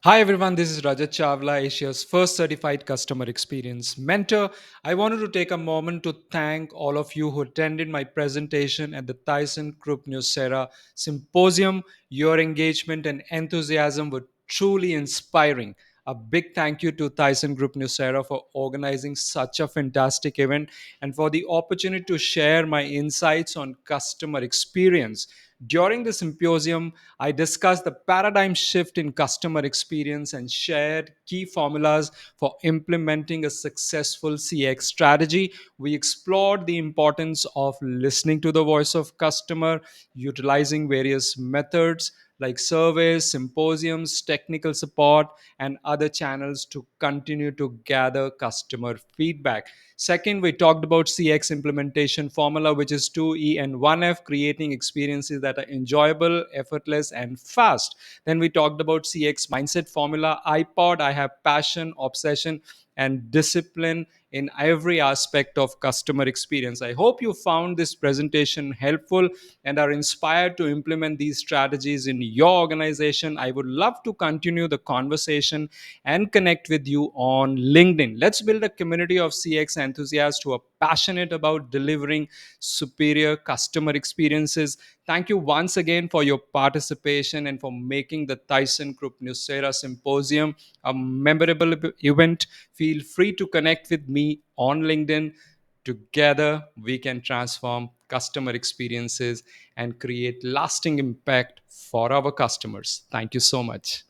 Hi everyone, this is Rajat Chawla, Asia's first certified customer experience mentor. I wanted to take a moment to thank all of you who attended my presentation at the Thyssenkrupp Nucera Symposium. Your engagement and enthusiasm were truly inspiring. A big thank you to Thyssenkrupp Nucera for organizing such a fantastic event and for the opportunity to share my insights on customer experience. During the symposium, I discussed the paradigm shift in customer experience and shared key formulas for implementing a successful CX strategy. We explored the importance of listening to the voice of customer, utilizing various methods like surveys, symposiums, technical support, and other channels to continue to gather customer feedback. Second, we talked about CX implementation formula, which is 2E and 1F, creating experiences that are enjoyable, effortless, and fast. Then we talked about CX mindset formula, iPOD. I have passion, obsession, and discipline in every aspect of customer experience. I hope you found this presentation helpful and are inspired to implement these strategies in your organization. I would love to continue the conversation and connect with you on LinkedIn. Let's build a community of CX enthusiasts who are passionate about delivering superior customer experiences. Thank you once again for your participation and for making the Thyssenkrupp Nucera Symposium a memorable event. Feel free to connect with me on LinkedIn. Together, we can transform customer experiences and create lasting impact for our customers. Thank you so much.